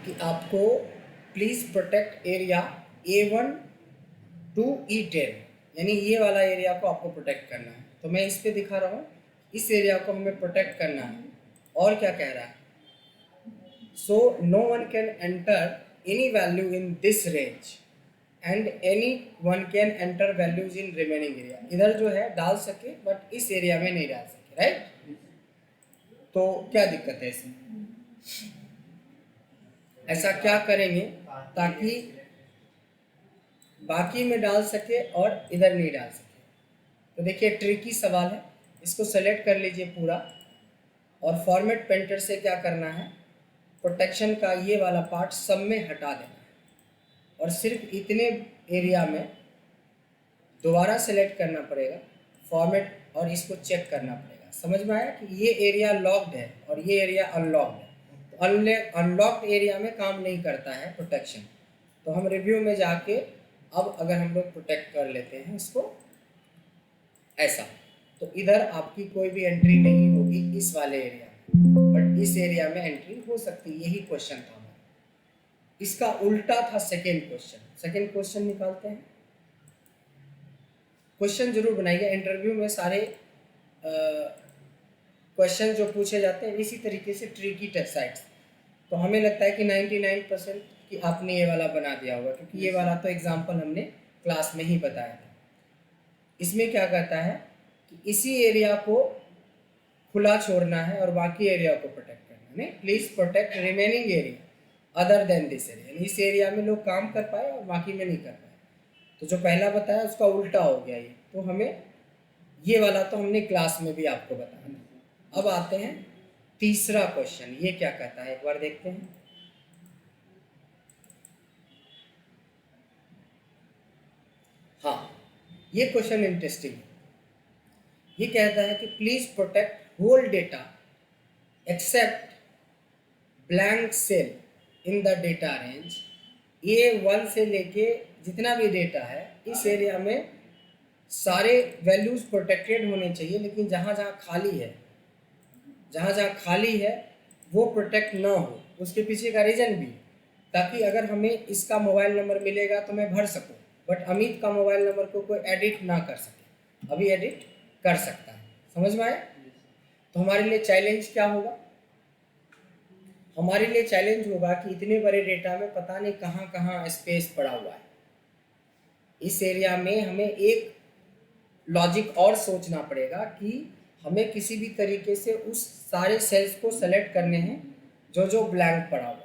कि आपको please protect area A1 to E10, यानी ये वाला एरिया को आपको प्रोटेक्ट करना है। तो मैं इस पे दिखा रहा हूँ, इस एरिया को हमें प्रोटेक्ट करना है। और क्या कह रहा है? So no one can enter any value in this range and any one can enter values in remaining area. इधर जो है डाल सके बट इस एरिया में नहीं डाल सके, राइट? तो क्या दिक्कत है इसमें? ऐसा क्या करेंगे ताकि बाकी में डाल सके और इधर नहीं डाल सके? तो देखिए ट्रिकी सवाल है, इसको सेलेक्ट कर लीजिए पूरा और फॉर्मेट पेंटर से क्या करना है, प्रोटेक्शन का ये वाला पार्ट सब में हटा देना है और सिर्फ इतने एरिया में दोबारा सेलेक्ट करना पड़ेगा फॉर्मेट और इसको चेक करना पड़ेगा। समझ में आया कि ये एरिया लॉक्ड है और ये एरिया अनलॉक्ड है। तो अनलॉक्ड एरिया में काम नहीं करता है प्रोटेक्शन। तो हम रिव्यू में जाके अब अगर हम लोग प्रोटेक्ट कर लेते हैं इसको ऐसा, तो इधर आपकी कोई भी एंट्री नहीं होगी इस वाले एरिया में, बट इस एरिया में एंट्री हो सकती है। यही क्वेश्चन था हमारा। इसका उल्टा था सेकेंड क्वेश्चन। सेकेंड क्वेश्चन निकालते हैं। क्वेश्चन जरूर बनाइए, इंटरव्यू में सारे क्वेश्चन जो पूछे जाते हैं इसी तरीके से ट्रिकी टेक्साइट्स। तो हमें लगता है कि 99% कि आपने ये वाला बना दिया होगा, क्योंकि ये वाला तो एग्जाम्पल हमने क्लास में ही बताया था। इसमें क्या कहता है कि इसी एरिया को खुला छोड़ना है और बाकी एरिया को प्रोटेक्ट करना है। Please protect remaining area other than this area, यानी इस एरिया में लोग काम कर पाए और बाकी में नहीं कर पाए। तो जो पहला बताया उसका उल्टा हो गया ये। तो हमें ये वाला तो हमने क्लास में भी आपको बताया। अब आते हैं तीसरा क्वेश्चन, ये क्या कहता है एक बार देखते हैं। हाँ, ये क्वेश्चन इंटरेस्टिंग है। ये कहता है कि please protect whole data except blank cell in the data range A1 से लेके जितना भी डेटा है इस एरिया में सारे वैल्यूज प्रोटेक्टेड होने चाहिए, लेकिन जहाँ जहाँ खाली है वो प्रोटेक्ट ना हो। उसके पीछे का रीजन भी, ताकि अगर हमें इसका मोबाइल नंबर मिलेगा तो मैं भर सकूं, बट अमित का मोबाइल नंबर को कोई एडिट ना कर सके। अभी एडिट कर सकता है। समझ में आया? तो हमारे लिए चैलेंज क्या होगा? हमारे लिए चैलेंज होगा कि इतने बड़े डेटा में पता नहीं कहाँ कहाँ स्पेस पड़ा हुआ है। इस एरिया में हमें एक लॉजिक और सोचना पड़ेगा कि हमें किसी भी तरीके से उस सारे सेल्स को सेलेक्ट करने हैं जो जो ब्लैंक पड़ा हुआ है।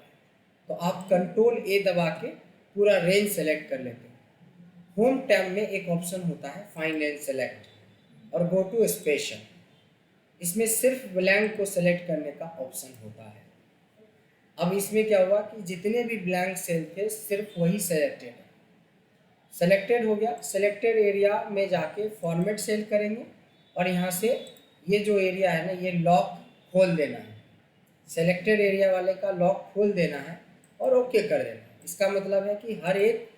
तो आप कंट्रोल A दबा के पूरा रेंज सेलेक्ट कर लेते हैं। होम टैब में एक ऑप्शन होता है फाइंड एंड सेलेक्ट और गो टू स्पेशल। इसमें सिर्फ ब्लैंक को सेलेक्ट करने का ऑप्शन होता है। अब इसमें क्या हुआ कि जितने भी ब्लैंक सेल थे सिर्फ वही सेलेक्टेड है। सेलेक्टेड हो गया। सेलेक्टेड एरिया में जाके फॉर्मेट सेल करेंगे और यहाँ से ये जो एरिया है ना ये लॉक खोल देना है। सेलेक्टेड एरिया वाले का लॉक खोल देना है और ओके कर देना है। इसका मतलब है कि हर एक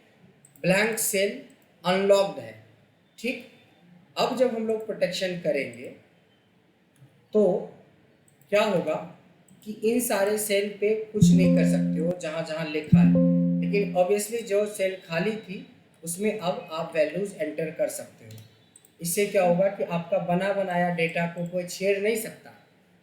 ब्लैंक सेल अनलॉक्ड है। ठीक, अब जब हम लोग प्रोटेक्शन करेंगे तो क्या होगा कि इन सारे सेल पे कुछ नहीं कर सकते हो जहाँ जहाँ लिखा है, लेकिन ऑब्वियसली जो सेल खाली थी उसमें अब आप वैल्यूज एंटर कर सकते हो। इससे क्या होगा कि आपका बना बनाया डेटा को कोई छेड़ नहीं सकता,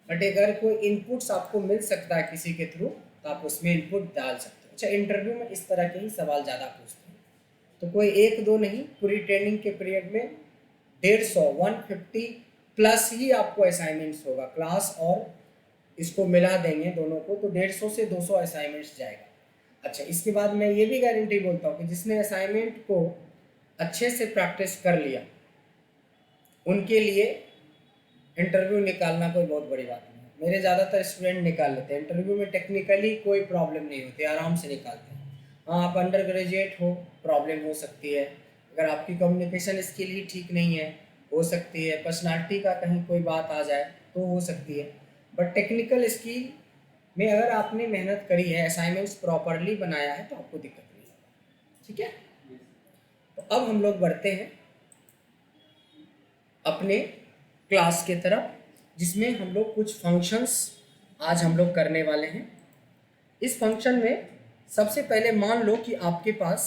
बट अगर कोई इनपुट्स आपको मिल सकता है किसी के थ्रू तो आप उसमें इनपुट डाल सकते हो। अच्छा, इंटरव्यू में इस तरह के ही सवाल ज़्यादा पूछते हैं। तो कोई एक दो नहीं, पूरी ट्रेनिंग के पीरियड में 150 प्लस ही आपको असाइनमेंट्स होगा। क्लास और इसको मिला देंगे दोनों को तो 150 से 200 असाइनमेंट्स जाएगा। अच्छा, इसके बाद मैं ये भी गारंटी बोलता हूँ कि जिसने असाइनमेंट को अच्छे से प्रैक्टिस कर लिया उनके लिए इंटरव्यू निकालना कोई बहुत बड़ी बात नहीं है। मेरे ज़्यादातर स्टूडेंट निकाल लेते हैं इंटरव्यू में। टेक्निकली कोई प्रॉब्लम नहीं होती, आराम से निकालते हैं। हाँ, आप अंडर ग्रेजुएट हो, प्रॉब्लम हो सकती है। अगर आपकी कम्युनिकेशन स्किल ही ठीक नहीं है, हो सकती है। पर्सनालिटी का कहीं कोई बात आ जाए तो हो सकती है। बट टेक्निकल स्किल में अगर आपने मेहनत करी है, असाइनमेंट्स प्रॉपरली बनाया है तो आपको दिक्कत नहीं होगी। ठीक है, तो अब हम लोग बढ़ते हैं अपने क्लास के तरफ, जिसमें हम लोग कुछ फंक्शंस आज हम लोग करने वाले हैं। इस फंक्शन में सबसे पहले मान लो कि आपके पास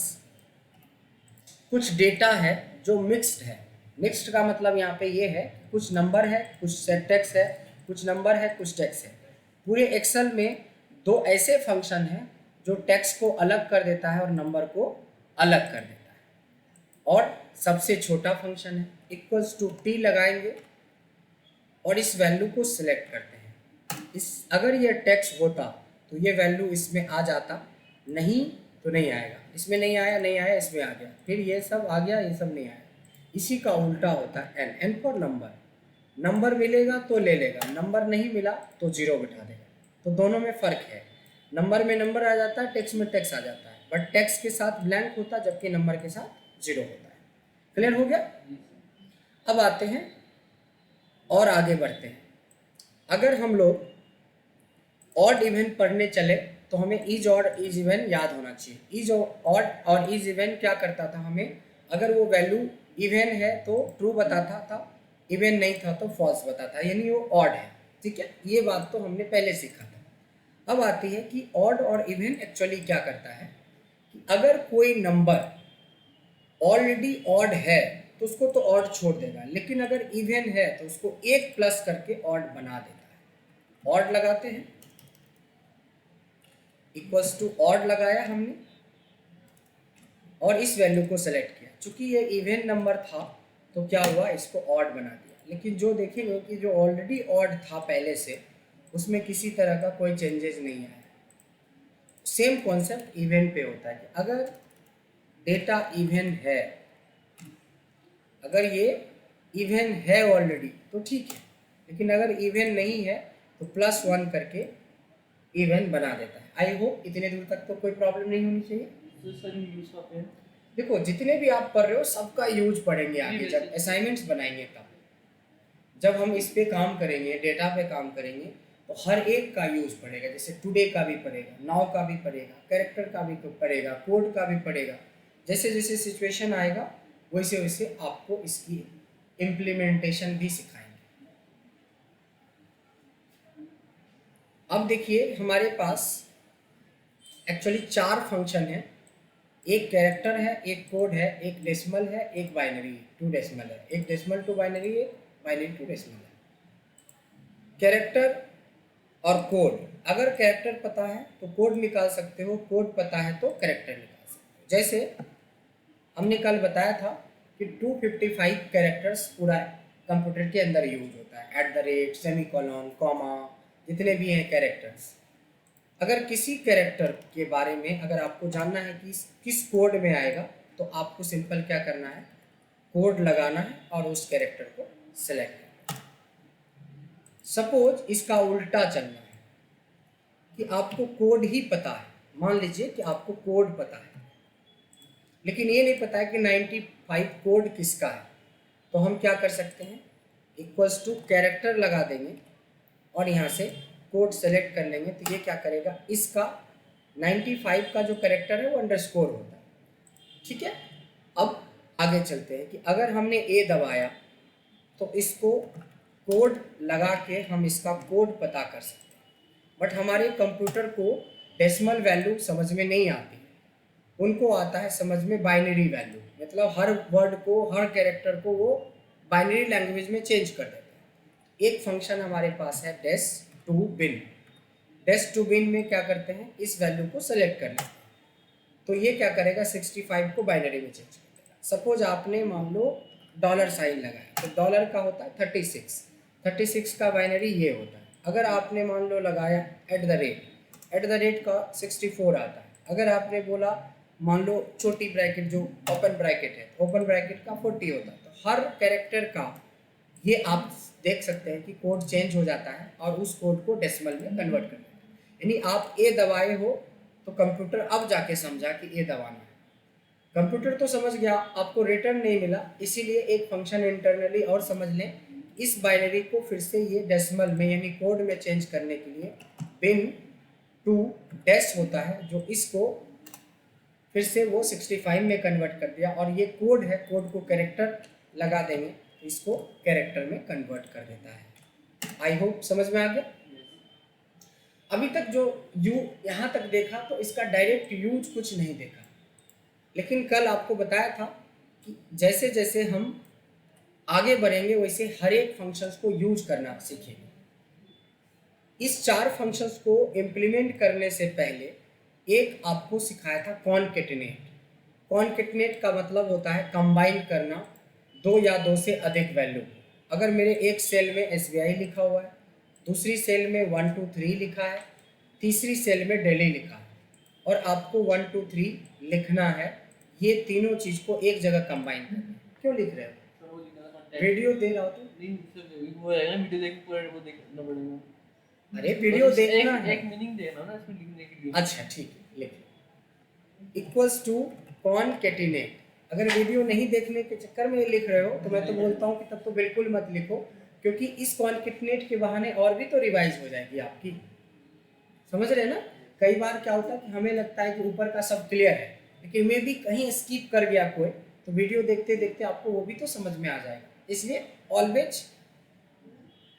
कुछ डेटा है जो मिक्स्ड है। मिक्स्ड का मतलब यहाँ पे ये है कुछ नंबर है, कुछ टेक्स्ट है, कुछ नंबर है, कुछ टेक्स्ट है। पूरे एक्सेल में दो ऐसे फंक्शन हैं जो टेक्स्ट को अलग कर देता है और नंबर को अलग कर देता है, और सबसे छोटा फंक्शन है इक्वल्स टू टी लगाएंगे और इस वैल्यू को सिलेक्ट करते हैं। अगर ये टेक्स्ट होता तो ये वैल्यू इसमें आ जाता, नहीं तो नहीं आएगा। इसमें नहीं आया, नहीं आया, इसमें आ गया, फिर ये सब आ गया, ये सब नहीं आया। इसी का उल्टा होता है n. N for number. Number मिलेगा तो ले लेगा, नंबर नहीं मिला तो जीरो बिठा देगा। तो दोनों में फ़र्क है। नंबर में नंबर आ जाता है, टेक्स्ट में टेक्स्ट आ जाता है, बट टेक्स्ट के साथ ब्लैंक होता है जबकि नंबर के साथ जीरो होता है। क्लियर हो गया? अब आते हैं और आगे बढ़ते हैं। अगर हम लोग ऑड इवन पढ़ने चले तो हमें ईज ऑड ईज इवन याद होना चाहिए। ईज ऑड और ईज इवन क्या करता था, हमें अगर वो वैल्यू इवन है तो ट्रू बताता था, इवन नहीं था तो फॉल्स बताता, यानी वो ऑड है। ठीक है, ये बात तो हमने पहले सीखा था। अब आती है कि ऑड और इवन एक्चुअली क्या करता है कि अगर कोई नंबर ऑलरेडी ऑड है तो उसको तो ऑड छोड़ देगा, लेकिन अगर इवन है तो उसको एक प्लस करके ऑड बना देता है। ऑड लगाते हैं, इक्वल्स टू ऑड लगाया हमने और इस वैल्यू को सेलेक्ट किया। चूंकि ये इवन नंबर था तो क्या हुआ, इसको ऑड बना दिया। लेकिन जो देखेंगे कि जो ऑलरेडी ऑड था पहले से, उसमें किसी तरह का कोई चेंजेस नहीं आया। सेम कॉन्सेप्ट इवन पे होता है कि अगर डेटा इवन है, अगर ये इवन है ऑलरेडी तो ठीक है, लेकिन अगर इवन नहीं है तो +1 करके इवन बना देता है। आई होप इतने दूर तक तो कोई प्रॉब्लम नहीं होनी चाहिए। देखो, जितने भी आप पढ़ रहे हो सबका यूज पढ़ेंगे आगे, जब असाइनमेंट्स बनाएंगे तब, जब हम इस पे काम करेंगे, डेटा पे काम करेंगे, तो हर एक का यूज पड़ेगा। जैसे टुडे का भी पड़ेगा, नाउ का भी पड़ेगा, कैरेक्टर का भी पड़ेगा, कोड का भी पड़ेगा। जैसे जैसे सिचुएशन आएगा वैसे वैसे आपको इसकी इम्प्लीमेंटेशन भी सिखाएंगे। अब देखिए, हमारे पास एक्चुअली 4 फंक्शन है। एक कैरेक्टर है, एक कोड है, एक डेसिमल है, एक बाइनरी 2 डेसिमल है, एक डेसिमल टू बाइनरी, एक बाइनरी टू डेसिमल है। कैरेक्टर और कोड, अगर कैरेक्टर पता है तो कोड निकाल सकते हो, कोड पता है तो कैरेक्टर निकाल सकते हो। जैसे हमने कल बताया था कि 255 कैरेक्टर्स पूरा कंप्यूटर के अंदर यूज होता है, @ सेमीकोलन, कॉमा, जितने भी हैं कैरेक्टर्स। अगर किसी कैरेक्टर के बारे में अगर आपको जानना है कि किस कोड में आएगा, तो आपको सिंपल क्या करना है, कोड लगाना है और उस कैरेक्टर को सिलेक्ट करना है। सपोज इसका उल्टा चलना है कि आपको कोड ही पता है। मान लीजिए कि आपको कोड पता है लेकिन ये नहीं पता है कि 95 कोड किसका है, तो हम क्या कर सकते हैं, इक्वल्स टू कैरेक्टर लगा देंगे और यहाँ से कोड सेलेक्ट कर लेंगे। तो ये क्या करेगा, इसका 95 का जो कैरेक्टर है वो अंडरस्कोर होता है। ठीक है, अब आगे चलते हैं कि अगर हमने ए दबाया तो इसको कोड लगा के हम इसका कोड पता कर सकते हैं। बट हमारे कंप्यूटर को डेसिमल वैल्यू समझ में नहीं आती, उनको आता है समझ में बाइनरी वैल्यू, मतलब हर वर्ड को, हर कैरेक्टर को वो बाइनरी लैंग्वेज में चेंज कर देते हैं। एक फंक्शन हमारे पास है raise to bin. Raise to बिन में क्या करते हैं, इस वैल्यू को सेलेक्ट कर लेते हैं, तो ये क्या करेगा, 65 को बाइनरी में चेंज कर देगा। सपोज आपने मान लो $साइन लगाया तो डॉलर का होता है 36 का बाइनरी ये होता है। अगर आपने मान लो लगाया @ का 64 आता है। अगर आपने बोला मान लो छोटी ब्रैकेट जो ओपन ब्रैकेट है, ओपन ब्रैकेट का 40 होता है। तो हर कैरेक्टर का ये आप देख सकते हैं कि कोड चेंज हो जाता है और उस कोड को डेसिमल में कन्वर्ट कर देता है। यानी आप ए दबाए हो तो कंप्यूटर अब जाके समझा कि ए दबाना है। कंप्यूटर तो समझ गया, आपको रिटर्न नहीं मिला, इसीलिए एक फंक्शन इंटरनली और समझ लें, इस बाइनरी को फिर से ये डेसिमल में यानी कोड में चेंज करने के लिए बिन टू डेस होता है, जो इसको फिर से वो 65 में कन्वर्ट कर दिया। और ये कोड है, कोड को कैरेक्टर लगा देंगे, इसको कैरेक्टर में कन्वर्ट कर देता है। आई होप समझ में आ गया। अभी तक जो यू यहाँ तक देखा तो इसका डायरेक्ट यूज कुछ नहीं देखा, लेकिन कल आपको बताया था कि जैसे जैसे हम आगे बढ़ेंगे वैसे हर एक फंक्शंस को यूज करना सीखेंगे। इस 4 फंक्शंस को इम्प्लीमेंट करने से पहले एक आपको सिखाया था कॉनकेटिनेट। कॉनकेटिनेट का मतलब होता है कंबाइन करना 2 या 2 से अधिक वैल्यू। अगर मेरे एक सेल में SBI लिखा हुआ है, दूसरी सेल में 1 2 3 लिखा है, तीसरी सेल में दिल्ली लिखा है और आपको 1 2 3 लिखना है, ये तीनों चीज़ को एक जगह कंबाइन करना है। क्यों लिख रहे हो? वीडियो दे रहा हो तो वो है ना, वीडियो देख पूरा वो देखना पड़ेगा। अरे वीडियो देखना है, एक मीनिंग देना ना इसमें लिखने के लिए। अच्छा ठीक है, लिख इक्वल्स टू कॉनकेटिनेट। अगर वीडियो नहीं देखने के चक्कर में ये लिख रहे हो तो मैं तो बोलता हूँ कि तब तो बिल्कुल मत लिखो, क्योंकि इस कॉनकेटिनेट के बहाने और भी तो रिवाइज हो जाएगी आपकी। समझ रहे हैं ना? कई बार क्या होता है कि हमें लगता है कि ऊपर का सब क्लियर है, लेकिन मे भी कहीं स्किप कर गया कोई, तो वीडियो देखते देखते आपको वो भी तो समझ में आ जाएगा। इसलिए ऑलवेज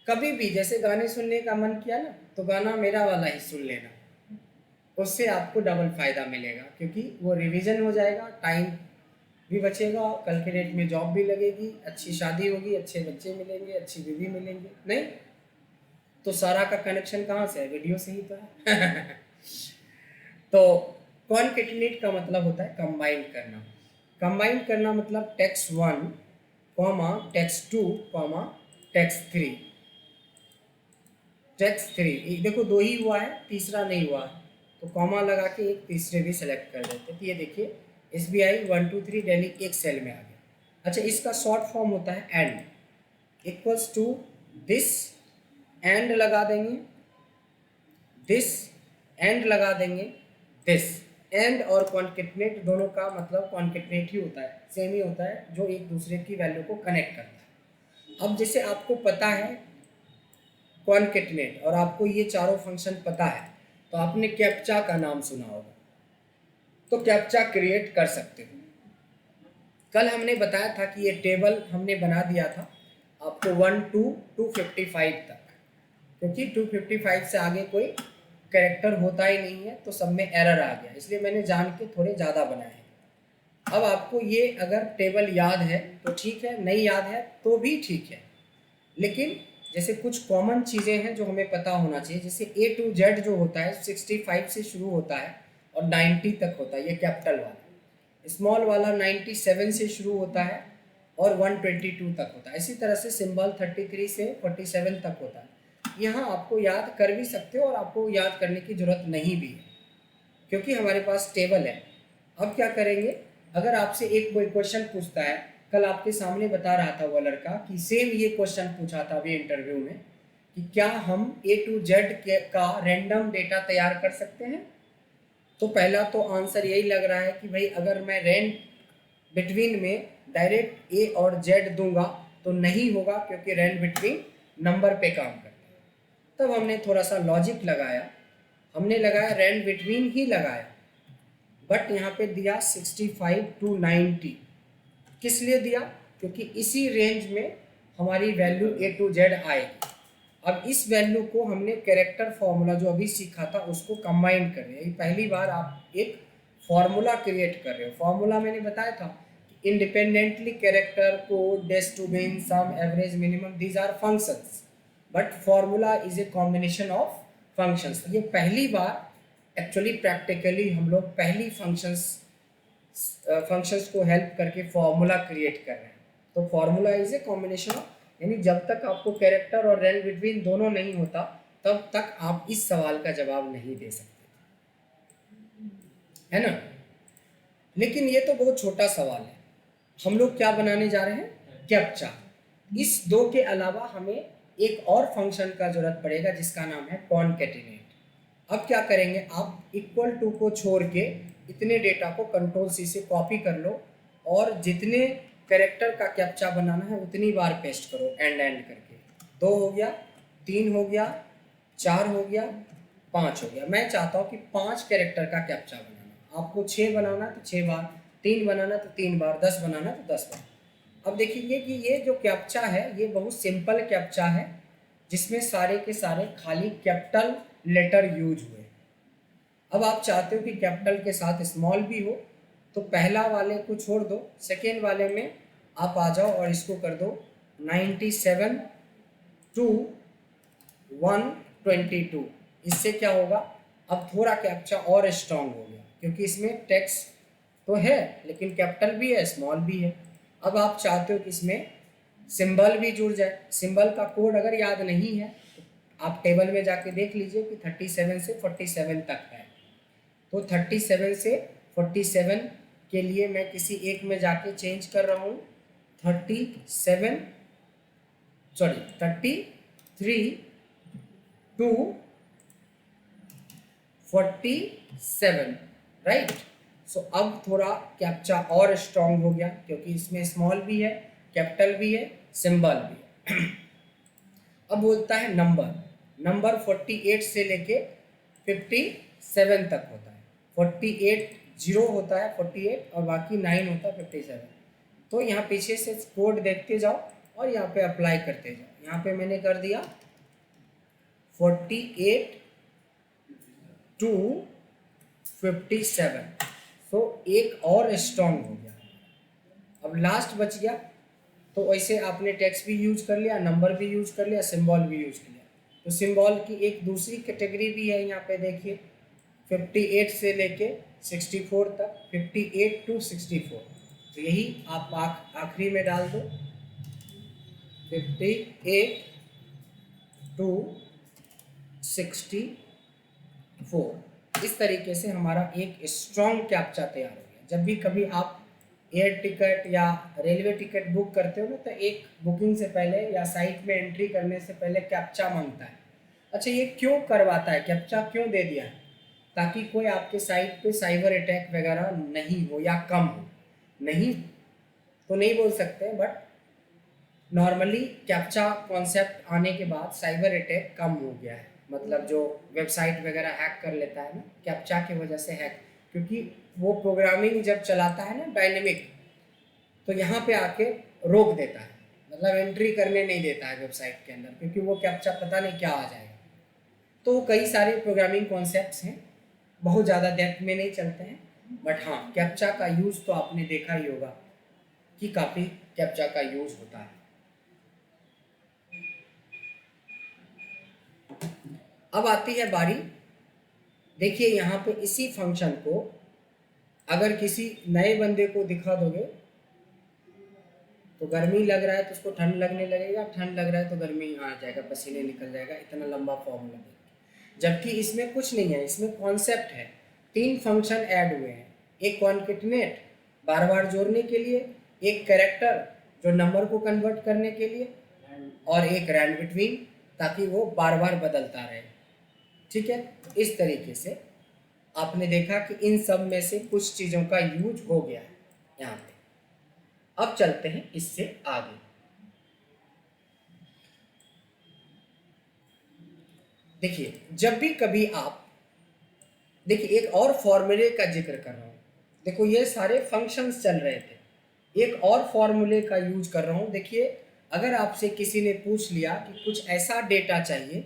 कभी भी जैसे गाने सुनने का मन किया ना, तो गाना मेरा वाला ही सुन लेना, उससे आपको डबल फायदा मिलेगा, क्योंकि वो रिवीजन हो जाएगा, टाइम भी बचेगा, कल के डेट में जॉब भी लगेगी, अच्छी शादी होगी, अच्छे बच्चे मिलेंगे, अच्छी बीवी मिलेंगे। नहीं तो सारा का कनेक्शन कहाँ से है? वीडियो से ही तो है। तो कॉनकेटिनेट का मतलब होता है कंबाइन करना। कंबाइन करना मतलब text 1 comma text 2 comma text 3। Text 3 देखो 2 ही हुआ है, तीसरा नहीं हुआ है, तो कॉमा लगा के एक तीसरे भी सेलेक्ट कर देते हैं। तो ये देखिए SBI 1 2 3 दिल्ली एक सेल में आ गया। अच्छा, इसका शॉर्ट फॉर्म होता है and, equals to this, and लगा देंगे, दिस एंड लगा देंगे, दिस। एंड और कॉन्केटनेट दोनों का मतलब कॉन्केटनेट ही होता है, सेम ही होता है, जो एक दूसरे की वैल्यू को कनेक्ट करता है। अब जैसे आपको पता है कॉन्केटनेट और आपको ये चारों फंक्शन पता है, तो आपने कैप्चा का नाम सुना होगा, तो कैप्चा क्रिएट कर सकते हो। कल हमने बताया था कि ये टेबल हमने बना दिया था आपको 1 to 255 तक, क्योंकि 255 से आगे कोई कैरेक्टर होता ही नहीं है, तो सब में एरर आ गया, इसलिए मैंने जान के थोड़े ज़्यादा बनाए हैं। अब आपको ये अगर टेबल याद है तो ठीक है, नहीं याद है तो भी ठीक है, लेकिन जैसे कुछ कॉमन चीज़ें हैं जो हमें पता होना चाहिए। जैसे A to Z जो होता है 65 से शुरू होता है और 90 तक होता है, ये कैपिटल वाला। स्मॉल वाला 97 से शुरू होता है और 122 तक होता है। इसी तरह से सिंबल 33 से 47 तक होता है। यहाँ आपको याद कर भी सकते हो और आपको याद करने की ज़रूरत नहीं भी है, क्योंकि हमारे पास टेबल है। अब क्या करेंगे, अगर आपसे एक कोई क्वेश्चन पूछता है, कल आपके सामने बता रहा था वो लड़का कि सेम ये क्वेश्चन पूछा था अभी इंटरव्यू में कि क्या हम A to Z का रैंडम डेटा तैयार कर सकते हैं। तो पहला तो आंसर यही लग रहा है कि भाई अगर मैं रैंड बिटवीन में डायरेक्ट A और Z दूंगा तो नहीं होगा, क्योंकि रैंड बिटवीन नंबर पे काम करता है। तब हमने थोड़ा सा लॉजिक लगाया, हमने लगाया रैंड बिटवीन ही लगाया, बट यहाँ पे दिया 65 to 90। किस लिए दिया? क्योंकि इसी रेंज में हमारी वैल्यू A to Z आएगी। अब इस वैल्यू को हमने कैरेक्टर फॉर्मूला जो अभी सीखा था उसको कंबाइन कर रहे हैं। पहली बार आप एक फॉर्मूला क्रिएट कर रहे हो। फॉर्मूला मैंने बताया था कि independently character, code, days to mean, sum, average, minimum, these are functions, but formula is a combination of functions. ये पहली बार एक्चुअली प्रैक्टिकली हम लोग पहली फंक्शंस को हेल्प करके फॉर्मूला क्रिएट कर रहे हैं। तो formula is a combination of, यानी जब तक आपको कैरेक्टर और रैंड बिटवीन दोनों नहीं होता तब तक आप इस सवाल का जवाब नहीं दे सकते, है ना। लेकिन ये तो बहुत छोटा सवाल है। हम लोग क्या बनाने जा रहे हैं? कैप्चा। इस दो के अलावा हमें एक और फंक्शन का जरूरत पड़ेगा जिसका नाम है कॉनकेटिनेट। अब क्या करेंगे, आप इक्वल टू को छोड़ के इतने डेटा को कंट्रोल C से कॉपी कर लो और जितने कैरेक्टर का कैप्चा बनाना है उतनी बार पेस्ट करो एंड करके। 2 हो गया, 3 हो गया, 4 हो गया, 5 हो गया। मैं चाहता हूँ कि 5 कैरेक्टर का कैप्चा बनाना। आपको 6 बनाना तो 6 बार, 3 बनाना तो 3 बार, 10 बनाना तो 10 बार। अब देखिए कि ये जो कैप्चा है ये बहुत सिंपल कैप्चा है, जिसमें सारे के सारे खाली कैपिटल लेटर यूज हुए। अब आप चाहते हो कि कैपिटल के साथ स्मॉल भी हो, तो पहला वाले को छोड़ दो, सेकेंड वाले में आप आ जाओ और इसको कर दो 97 to 122। इससे क्या होगा, अब थोड़ा कैप्चा और स्ट्रांग हो गया, क्योंकि इसमें टेक्स्ट तो है लेकिन कैपिटल भी है स्मॉल भी है। अब आप चाहते हो कि इसमें सिंबल भी जुड़ जाए। सिंबल का कोड अगर याद नहीं है तो आप टेबल में जाके देख लीजिए कि 37 से 47 तक है। तो 37 से 47 के लिए मैं किसी एक में जाके चेंज कर रहा हूँ 33 टू 47, राइट। सो अब थोड़ा कैप्चा और स्ट्रांग हो गया, क्योंकि इसमें स्मॉल भी है, कैपिटल भी है, सिंबल भी है। अब बोलता है नंबर 48 से लेके 57 तक होता है। 48 जीरो होता है 48 और बाकी 9 होता है 57। तो यहाँ पीछे से कोड देखते जाओ और यहाँ पे अप्लाई करते जाओ। यहाँ पे मैंने कर दिया 48 टू 57। तो एक और स्ट्रांग हो गया। अब लास्ट बच गया, तो ऐसे आपने टेक्स्ट भी यूज कर लिया, नंबर भी यूज कर लिया, सिंबल भी यूज कर लिया। तो सिंबल की एक दूसरी कैटेगरी भी है, यहाँ पे देखिए 58 से लेके 64 तक, 58 टू 64। तो यही आप आखिरी में डाल दो 58 टू 64। इस तरीके से हमारा एक स्ट्रॉन्ग कैप्चा तैयार हो गया। जब भी कभी आप एयर टिकट या रेलवे टिकट बुक करते हो ना, तो एक बुकिंग से पहले या साइट में एंट्री करने से पहले कैप्चा मांगता है। अच्छा, ये क्यों करवाता है, कैप्चा क्यों दे दिया है? ताकि कोई आपके साइट पे साइबर अटैक वगैरह नहीं हो या कम हो। नहीं तो नहीं बोल सकते, बट नॉर्मली कैप्चा कॉन्सेप्ट आने के बाद साइबर अटैक कम हो गया है। मतलब जो वेबसाइट वगैरह हैक कर लेता है ना, कैप्चा की वजह से हैक, क्योंकि वो प्रोग्रामिंग जब चलाता है ना डायनेमिक, तो यहाँ पे आके रोक देता है, मतलब एंट्री करने नहीं देता है वेबसाइट के अंदर, क्योंकि वो कैप्चा पता नहीं क्या आ जाएगा। तो कई सारे प्रोग्रामिंग कॉन्सेप्ट्स हैं, बहुत ज़्यादा डेप्थ में नहीं चलते हैं, बट हाँ कैप्चा का यूज़ तो आपने देखा ही होगा कि काफ़ी कैप्चा का यूज़ होता है। अब आती है बारी, देखिए यहाँ पे इसी फंक्शन को अगर किसी नए बंदे को दिखा दोगे तो गर्मी लग रहा है तो उसको ठंड लगने लगेगा, ठंड लग रहा है तो गर्मी आ जाएगा, पसीने निकल जाएगा, इतना लंबा फॉर्मूला देगा। जबकि इसमें कुछ नहीं है, इसमें कॉन्सेप्ट है, 3 फंक्शन ऐड हुए हैं, एक कॉन्केटनेट बार बार जोड़ने के लिए, एक कैरेक्टर जो नंबर को कन्वर्ट करने के लिए, और एक रैंड बिटवीन ताकि वो बार बार बदलता रहे। ठीक है, इस तरीके से आपने देखा कि इन सब में से कुछ चीज़ों का यूज हो गया है यहाँ पे। अब चलते हैं इससे आगे। देखिए, जब भी कभी आप देखिए, एक और फॉर्मूले का जिक्र कर रहा हूँ। देखो, ये सारे फंक्शंस चल रहे थे, एक और फॉर्मूले का यूज कर रहा हूँ। देखिए, अगर आपसे किसी ने पूछ लिया कि कुछ ऐसा डेटा चाहिए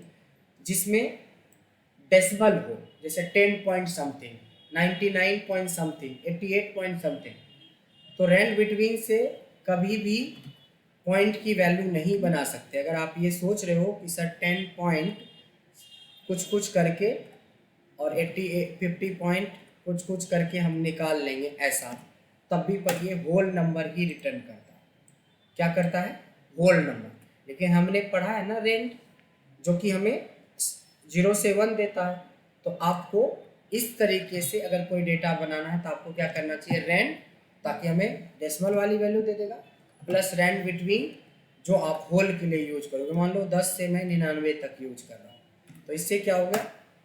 जिसमें डेसिमल हो, जैसे 10 point something, 99 point something, 88 point something, तो रैंड बिटवीन से कभी भी पॉइंट की वैल्यू नहीं बना सकते। अगर आप ये सोच रहे हो कि सर 10 पॉइंट कुछ करके और 50 पॉइंट कुछ करके हम निकाल लेंगे ऐसा, तब भी पर ये होल नंबर ही रिटर्न करता है। क्या करता है? Whole number. लेकिन हमने पढ़ा है ना रेंज, जो कि हमें 0 से 1 देता है। तो आपको इस तरीके से अगर कोई डेटा बनाना है तो आपको क्या करना चाहिए, रैंड, ताकि हमें डेसिमल वाली वैल्यू दे देगा, प्लस रैंड बिटवीन जो आप होल के लिए यूज करोगे। मान लो 10 से मैं 99 तक यूज कर रहा हूँ, तो इससे क्या होगा,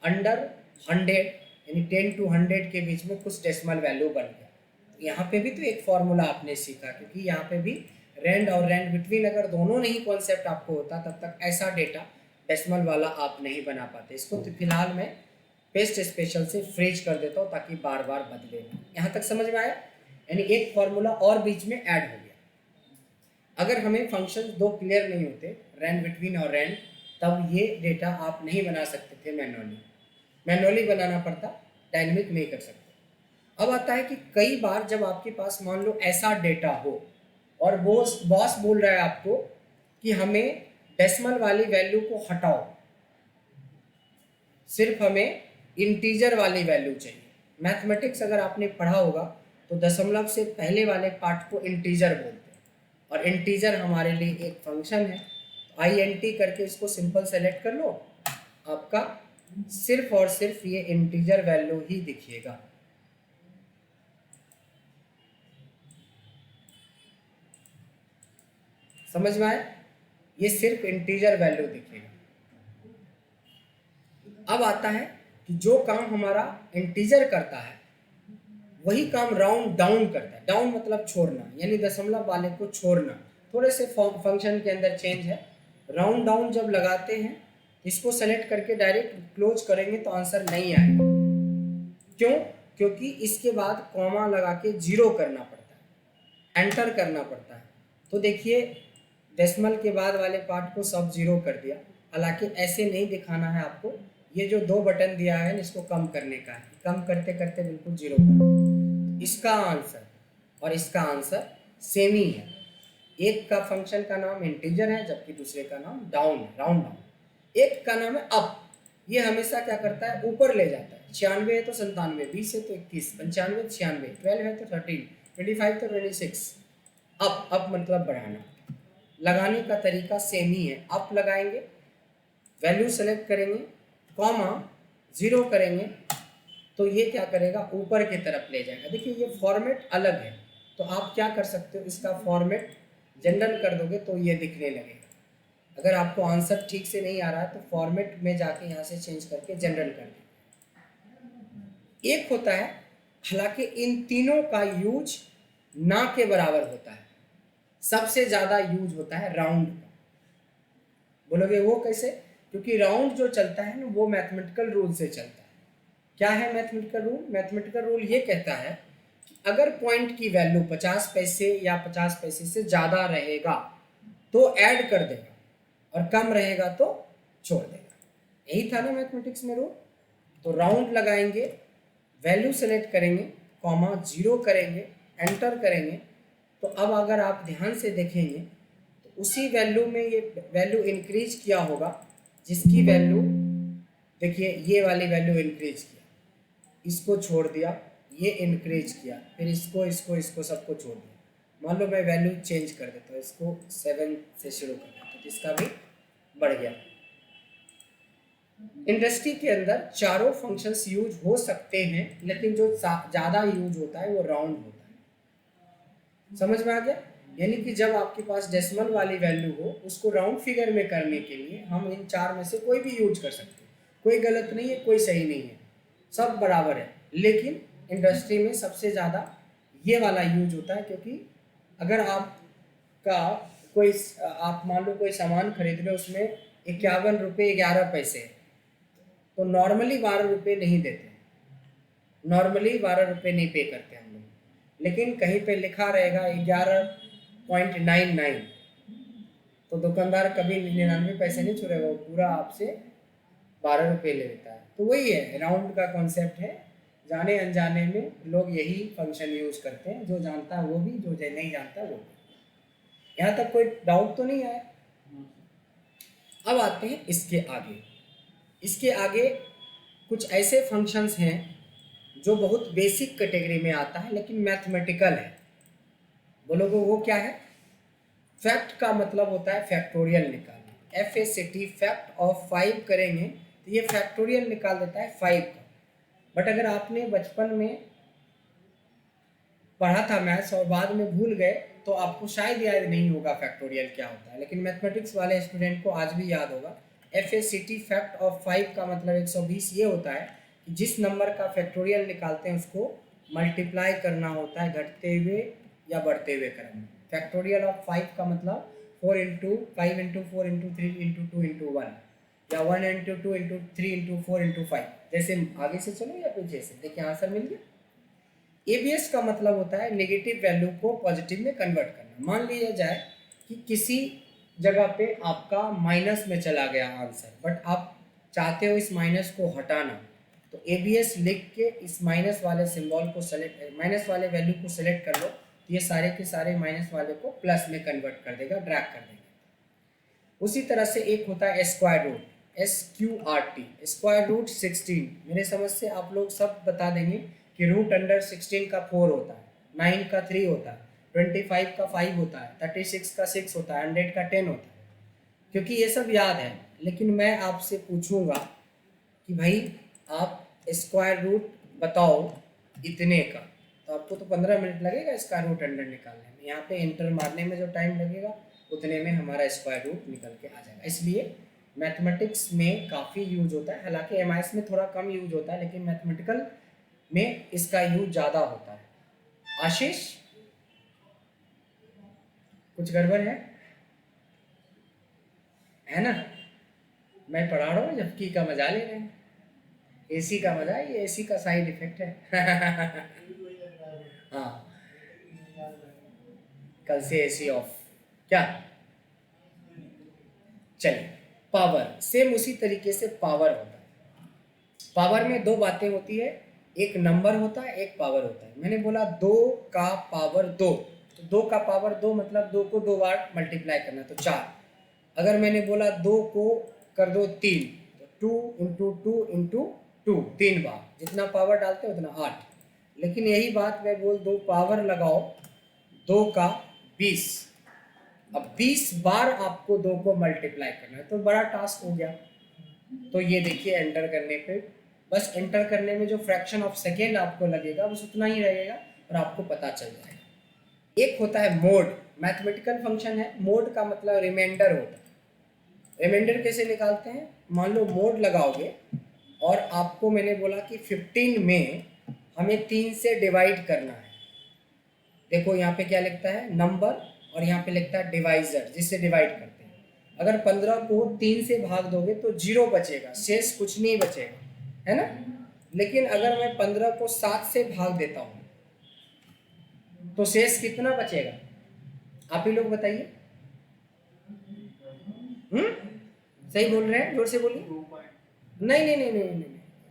अंडर 100 यानी 10 to 100 के बीच में कुछ डेसिमल वैल्यू बन गया। यहाँ पे भी तो एक फॉर्मूला आपने सीखा, क्योंकि यहाँ पे भी रैंड और रैंड बिटवीन अगर दोनों नहीं कॉन्सेप्ट आपको होता, तब तक ऐसा डेटा डेसिमल वाला आप नहीं बना पाते। इसको तो फिलहाल मैं पेस्ट स्पेशल से फ्रीज कर देता हूँ ताकि बार बार बदले ना। यहाँ तक समझ में आया? यानी एक फॉर्मूला और बीच में ऐड हो गया। अगर हमें फंक्शन दो क्लियर नहीं होते, रैंड बिटवीन और रैंड, तब ये डेटा आप नहीं बना सकते थे मैनुअली बनाना पड़ता, डायनेमिक नहीं कर सकते। अब आता है कि कई बार जब आपके पास मान लो ऐसा डेटा हो और बॉस बोल रहा है आपको कि हमें डेसिमल वाली वैल्यू को हटाओ, सिर्फ हमें इंटीजर वाली वैल्यू चाहिए। मैथमेटिक्स अगर आपने पढ़ा होगा तो दशमलव से पहले वाले पार्ट को इंटीजर बोलते हैं, और इंटीजर हमारे लिए एक फंक्शन है। INT करके इसको सिंपल सेलेक्ट कर लो, आपका सिर्फ और सिर्फ ये इंटीजर वैल्यू ही दिखिएगा। समझ में आया? ये सिर्फ इंटीजर वैल्यू दिखेगा। अब आता है कि जो काम हमारा इंटीजर करता है वही काम राउंड डाउन करता है। डाउन मतलब छोड़ना, यानी दशमलव वाले को छोड़ना। थोड़े से फंक्शन के अंदर चेंज है। राउंड डाउन जब लगाते हैं, इसको सेलेक्ट करके डायरेक्ट क्लोज करेंगे तो आंसर नहीं आएगा। क्यों? क्योंकि इसके बाद कॉमा लगा के जीरो करना पड़ता है, एंटर करना पड़ता है। तो देखिए डेसिमल के बाद वाले पार्ट को सब जीरो कर दिया। हालांकि ऐसे नहीं दिखाना है आपको, ये जो दो बटन दिया है इसको कम करने का है, कम करते करते बिल्कुल जीरो कर दिया। इसका आंसर और इसका आंसर सेम ही है। एक का फंक्शन का नाम इंटीजर है जबकि दूसरे का नाम डाउन है, राउंड डाउन। एक का नाम है अप, ये हमेशा क्या करता है, ऊपर ले जाता है। 96 है तो 97, 20 है तो 21, 95 96, 12 है तो 13, 25 तो 26। अप मतलब बढ़ाना। लगाने का तरीका सेम ही है। अप लगाएंगे, वैल्यू सेलेक्ट करेंगे, कॉमा जीरो करेंगे तो ये क्या करेगा, ऊपर की तरफ ले जाएगा। देखिए ये फॉर्मेट अलग है, तो आप क्या कर सकते हो, इसका फॉर्मेट जनरल कर दोगे तो ये दिखने लगेगा। अगर आपको आंसर ठीक से नहीं आ रहा है तो फॉर्मेट में जाके यहाँ से चेंज करके जनरल कर दें। एक होता है, हालांकि इन तीनों का यूज ना के बराबर होता है। सबसे ज्यादा यूज होता है राउंड का। बोलोगे वो कैसे? क्योंकि राउंड जो चलता है ना वो मैथमेटिकल रूल से चलता है। क्या है मैथमेटिकल रूल? मैथमेटिकल रूल ये कहता है कि अगर पॉइंट की वैल्यू 50 पैसे या 50 पैसे से ज़्यादा रहेगा तो ऐड कर देगा और कम रहेगा तो छोड़ देगा। यही था ना मैथमेटिक्स में रूल। तो राउंड लगाएंगे, वैल्यू सेलेक्ट करेंगे, कॉमा जीरो करेंगे, एंटर करेंगे। तो अब अगर आप ध्यान से देखेंगे तो उसी वैल्यू में ये वैल्यू इंक्रीज किया होगा, जिसकी वैल्यू देखिए ये वाली वैल्यू इंक्रीज किया, इसको छोड़ दिया, ये इंक्रीज किया, फिर इसको सबको छोड़ दिया। मान लो मैं वैल्यू चेंज कर देता हूँ, इसको 7 से शुरू कर देता हूँ तो इसका भी बढ़ गया। इंडस्ट्री के अंदर चारों फंक्शंस यूज हो सकते हैं, लेकिन जो ज़्यादा यूज होता है वो राउंड होता है। समझ में आ गया? यानी कि जब आपके पास डेसिमल वाली वैल्यू हो, उसको राउंड फिगर में करने के लिए हम इन चार में से कोई भी यूज कर सकते हैं। कोई गलत नहीं है, कोई सही नहीं है, सब बराबर है। लेकिन इंडस्ट्री में सबसे ज़्यादा ये वाला यूज होता है, क्योंकि अगर आपका कोई आप मान लो कोई सामान खरीद रहे हो, उसमें 51 रुपये 11 पैसे, तो नॉर्मली 12 रुपये नहीं देते, नॉर्मली 12 रुपये नहीं पे करते हम लोग। लेकिन कहीं पे लिखा रहेगा 11.99, तो दुकानदार कभी 99 पैसे नहीं छुड़ेगा, वो पूरा आपसे 12 रुपये ले लेता है। तो वही है, राउंड का कॉन्सेप्ट है। जाने अनजाने में लोग यही फंक्शन यूज करते हैं, जो जानता है वो भी, जो नहीं जानता वो भी। यहाँ तक कोई डाउट तो नहीं आया? अब आते हैं इसके आगे। इसके आगे कुछ ऐसे फंक्शंस हैं जो बहुत बेसिक कैटेगरी में आता है लेकिन मैथमेटिकल है। बोलोगे वो क्या है? फैक्ट का मतलब होता है फैक्टोरियल निकालना। FACT, फैक्ट ऑफ 5 करेंगे तो ये फैक्टोरियल निकाल देता है 5 का। बट अगर आपने बचपन में पढ़ा था मैथ्स और बाद में भूल गए तो आपको शायद याद नहीं होगा फैक्टोरियल क्या होता है, लेकिन मैथमेटिक्स वाले स्टूडेंट को आज भी याद होगा। FACT, फैक्ट ऑफ 5 का मतलब 120 ये होता है कि जिस नंबर का फैक्टोरियल निकालते हैं उसको मल्टीप्लाई करना होता है घटते हुए या बढ़ते हुए क्रम में। फैक्टोरियल ऑफ 5 का मतलब 4 into 5 into 4 into 3 into 2 into 1, या 1 इंटू 2 इंटू 3 इंटू 4 इंटू 5। जैसे आगे से चलो या पीछे से, देखिए आंसर मिल गया। ABS का मतलब होता है नेगेटिव वैल्यू को पॉजिटिव में कन्वर्ट करना। मान लिया जाए कि किसी जगह पे आपका माइनस में चला गया आंसर, बट आप चाहते हो इस माइनस को हटाना, तो एबीएस लिख के इस माइनस वाले सिंबल को सेलेक्ट, माइनस वाले वैल्यू को सेलेक्ट कर लो, तो ये सारे के सारे माइनस वाले को प्लस में कन्वर्ट कर देगा, ड्रैग कर देगा। उसी तरह से एक होता है square root, SQRT, square root 16। मेरे समझ से आप लोग सब बता देंगे कि रूट अंडर 16 का 4 होता है, 9 का 3 होता है, 25 का 5 होता है, 36 का 6 होता है, 100 का 10 होता है, क्योंकि ये सब याद है। लेकिन मैं आपसे पूछूंगा कि भाई आप स्क्वायर रूट बताओ इतने का, तो आपको तो 15 मिनट लगेगा स्क्वायर रूट अंडर निकालने में, यहाँ पे एंटर मारने में जो टाइम लगेगा उतने में हमारा स्क्वायर रूट निकल के आ जाएगा। इसलिए मैथमेटिक्स में काफ़ी यूज होता है, हालांकि एमआईएस में थोड़ा कम यूज होता है, लेकिन मैथमेटिकल में इसका यूज ज़्यादा होता है। आशीष, कुछ गड़बड़ है ना? मैं पढ़ा रहा हूँ जबकि का मजा ले रहे हैं, एसी का मजा, ये एसी का साइड इफेक्ट है। हाँ, कल से एसी ऑफ क्या? चलिए, पावर सेम उसी तरीके से पावर होता है। पावर में दो बातें होती है, एक नंबर होता है, एक पावर होता है। मैंने बोला 2 का पावर 2, तो 2 का पावर 2 मतलब 2 को 2 बार मल्टीप्लाई करना, तो 4। अगर मैंने बोला 2 को कर दो 3, तो 2 इंटू 2 इंटू 2, 3 बार, जितना पावर डालते हैं उतना 8। लेकिन यही बात मैं बोल दूँ पावर लगाओ 2 का 20, अब 20 बार आपको 2 को मल्टीप्लाई करना है, तो बड़ा टास्क हो गया। तो ये देखिए एंटर करने पे, बस एंटर करने में जो फ्रैक्शन ऑफ सेकेंड आपको लगेगा बस उतना ही रहेगा और आपको पता चल जाएगा। एक होता है मोड, मैथमेटिकल फंक्शन है, मोड का मतलब रिमाइंडर होता है। रिमाइंडर कैसे निकालते हैं? मान लो मोड लगाओगे और आपको मैंने बोला कि 15 में हमें 3 से डिवाइड करना है। देखो यहाँ पे क्या लिखता है, नंबर, और यहाँ पे लिखता है डिवाइजर, जिससे डिवाइड करते हैं। अगर 15 को 3 से भाग दोगे तो 0 बचेगा, शेष कुछ नहीं बचेगा, है ना? लेकिन अगर मैं 15 को 7 से भाग देता हूँ तो शेष कितना बचेगा? आप ही लोग बताइए। सही बोल रहे हैं, जोर से बोलिए। नहीं नहीं नहीं नहीं नहीं,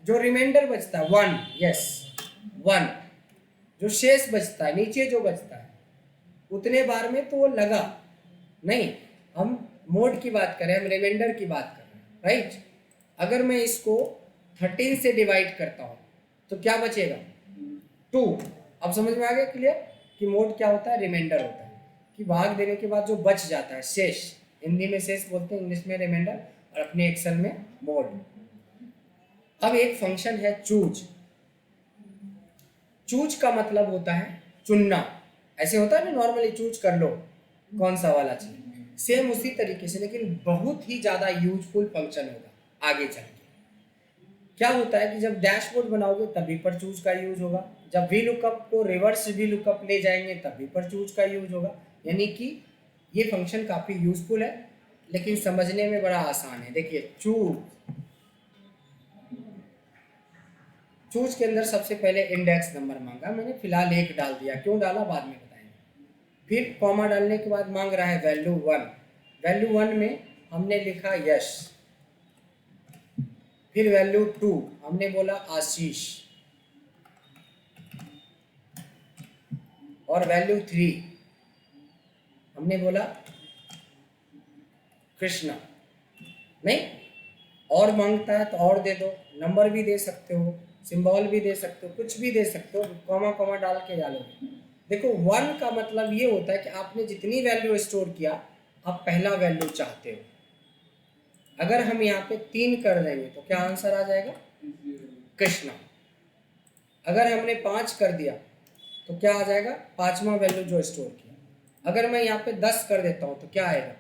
जो रिमाइंडर बचता है 1, यस 1, जो शेष बचता है नीचे जो बचता है उतने बार में तो वो लगा नहीं, हम मोड की बात करें, हम रिमाइंडर की बात कर रहे हैं, राइट? अगर मैं इसको 13 से डिवाइड करता हूँ तो क्या बचेगा? 2। अब समझ में आ गया क्लियर कि मोड क्या होता है, रिमाइंडर होता है, कि भाग देने के बाद जो बच जाता है, शेष, हिंदी में शेष बोलते हैं, इंग्लिश में रिमाइंडर, और अपने एक्सेल में मोड। अब एक फंक्शन है चूज। चूज का मतलब होता है चुनना, ऐसे होता है ना नॉर्मली, चूज कर लो कौन सा वाला चाहिए, सेम उसी तरीके से, लेकिन बहुत ही ज्यादा यूजफुल फंक्शन होगा आगे चल के। क्या होता है कि जब डैशबोर्ड बनाओगे तभी पर चूज का यूज होगा, जब वी लुकअप को रिवर्स वी लुकअप ले जाएंगे तभी पर चूज का यूज होगा। यानी कि ये फंक्शन काफी यूजफुल है, लेकिन समझने में बड़ा आसान है। देखिए चूज के अंदर सबसे पहले इंडेक्स नंबर मांगा, मैंने फिलहाल 1 डाल दिया, क्यों डाला बाद में बताएंगे। फिर कॉमा डालने के बाद मांग रहा है वैल्यू 1, वैल्यू 1 में हमने लिखा यश, फिर वैल्यू 2 हमने बोला आशीष, और वैल्यू 3 हमने बोला कृष्णा। नहीं, और मांगता है तो और दे दो, नंबर भी दे सकते हो, सिंबल भी दे सकते हो, कुछ भी दे सकते हो, कॉमा कॉमा डाल के डालोगे। देखो 1 का मतलब ये होता है कि आपने जितनी वैल्यू स्टोर किया आप पहला वैल्यू चाहते हो। अगर हम यहाँ पे 3 कर देंगे तो क्या आंसर आ जाएगा? कृष्णा। अगर हमने 5 कर दिया तो क्या आ जाएगा? 5वां वैल्यू जो स्टोर किया। अगर मैं यहाँ पे 10 कर देता हूँ तो क्या आएगा?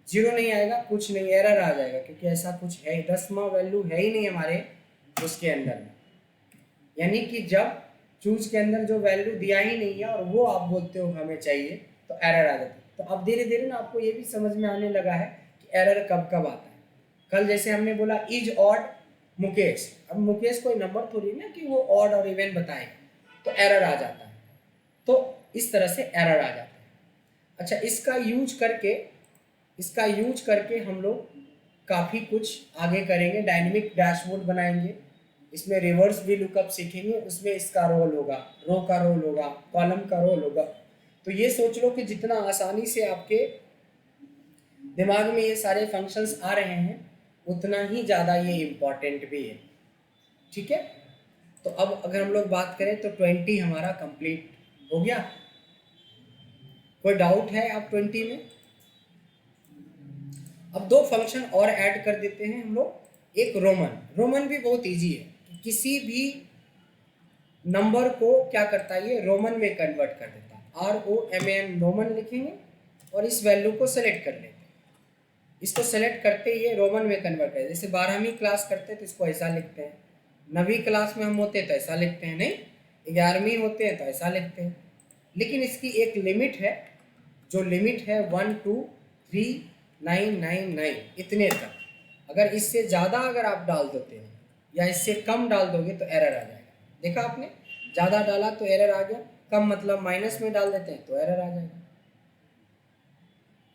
0 नहीं आएगा, कुछ नहीं, एरर आ जाएगा, क्योंकि ऐसा कुछ है, 10वां वैल्यू है ही नहीं हमारे उसके अंदर में। यानी कि जब चूज के अंदर जो वैल्यू दिया ही नहीं है और वो आप बोलते हो हमें चाहिए तो एरर आ जाता है। तो अब धीरे धीरे ना आपको ये भी समझ में आने लगा है कि एरर कब कब आता है। कल जैसे हमने बोला इज ऑड मुकेश, अब मुकेश कोई नंबर थोड़ी ना कि वो ऑड और इवन बताएगा, तो एरर आ जाता है। तो इस तरह से एरर आ जाता है। अच्छा, इसका यूज करके इसका यूज करके हम लोग काफ़ी कुछ आगे करेंगे, डायनेमिक डैशबोर्ड बनाएंगे, इसमें रिवर्स भी लुकअप सीखेंगे, उसमें इसका रोल होगा, रो का रोल होगा, कॉलम का रोल होगा। तो ये सोच लो कि जितना आसानी से आपके दिमाग में ये सारे फंक्शंस आ रहे हैं उतना ही ज़्यादा ये इम्पॉर्टेंट भी है। ठीक है, तो अब अगर हम लोग बात करें तो 20 हमारा कंप्लीट हो गया। कोई डाउट है आप 20 में? अब दो फंक्शन और ऐड कर देते हैं हम लोग। एक रोमन भी बहुत इजी है, किसी भी नंबर को क्या करता है ये रोमन में कन्वर्ट कर देता है। ROMN रोमन लिखेंगे और इस वैल्यू को सेलेक्ट कर लेते हैं। इसको सेलेक्ट करते ही ये रोमन में कन्वर्ट कर, जैसे 12वीं क्लास करते हैं तो इसको ऐसा लिखते हैं, 9वीं क्लास में हम होते हैं तो ऐसा लिखते हैं, नहीं 11वीं होते हैं तो ऐसा लिखते हैं। लेकिन इसकी एक लिमिट है, जो लिमिट है 123999 इतने तक। अगर इससे ज़्यादा अगर आप डाल देते हैं या इससे कम डाल दोगे तो एरर आ जाएगा। देखा आपने, ज़्यादा डाला तो एरर आ गया, कम मतलब माइनस में डाल देते हैं तो एरर आ जाएगा।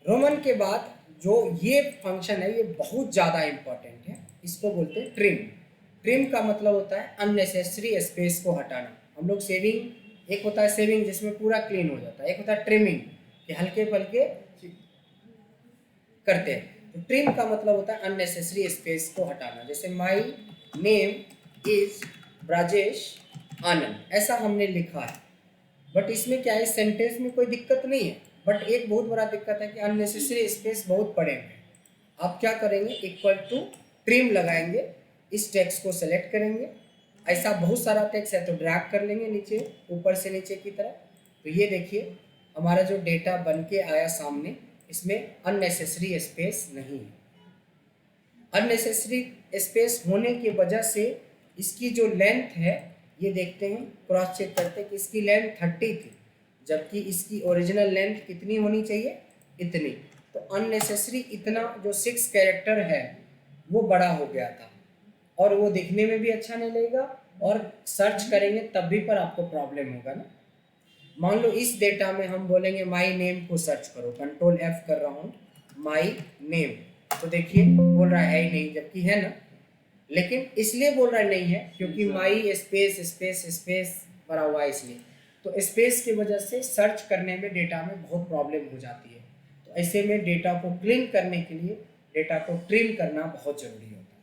रोमन के बाद जो ये फंक्शन है ये बहुत ज़्यादा इम्पॉर्टेंट है, इसको बोलते हैं ट्रिम। ट्रिम का मतलब होता है अननेसेसरी स्पेस को हटाना। हम लोग सेविंग, एक होता है सेविंग जिसमें पूरा क्लीन हो जाता है, एक होता है ट्रिमिंग कि हल्के फुल्के करते हैं। तो ट्रिम का मतलब होता है अननेसेसरी स्पेस को हटाना। जैसे माई नेम इज ब्राजेश आनंद, ऐसा हमने लिखा है, बट इसमें क्या है, सेंटेंस में कोई दिक्कत नहीं है, बट एक बहुत बड़ा दिक्कत है कि अननेसेसरी स्पेस बहुत पड़े हैं। आप क्या करेंगे, इक्वल टू ट्रिम लगाएंगे, इस टेक्स्ट को सेलेक्ट करेंगे, ऐसा बहुत सारा टेक्स्ट है तो ड्रैग कर लेंगे नीचे, ऊपर से नीचे की तरफ। तो ये देखिए हमारा जो डेटा बन के आया सामने, इसमें अननेसेसरी स्पेस नहीं है। अननेसेसरी स्पेस होने की वजह से इसकी जो लेंथ है, ये देखते हैं, क्रॉस चेक करते हैं कि इसकी लेंथ 30 थी, जबकि इसकी ओरिजिनल लेंथ कितनी होनी चाहिए, इतनी। तो अननेसेसरी इतना जो 6 कैरेक्टर है वो बड़ा हो गया था, और वो दिखने में भी अच्छा नहीं लगेगा, और सर्च करेंगे तब भी पर आपको प्रॉब्लम होगा ना। मान लो इस डेटा में हम बोलेंगे माई नेम को सर्च करो, कंट्रोल F कर रहा हूँ, माई नेम, तो देखिए बोल रहा है ही नहीं, जबकि है ना। लेकिन इसलिए बोल रहा नहीं है क्योंकि माई स्पेस स्पेस स्पेस भरा हुआ है, इसलिए। तो स्पेस की वजह से सर्च करने में डेटा में बहुत प्रॉब्लम हो जाती है। तो ऐसे में डेटा को क्लीन करने के लिए डेटा को ट्रिम करना बहुत जरूरी होता है।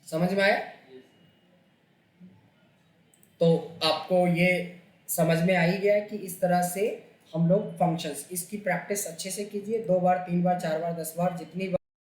समझ में आया? तो आपको ये समझ में आ ही गया कि इस तरह से हम लोग फंक्शंस, इसकी प्रैक्टिस अच्छे से कीजिए, 2 बार 3 बार 4 बार 10 बार, जितनी बार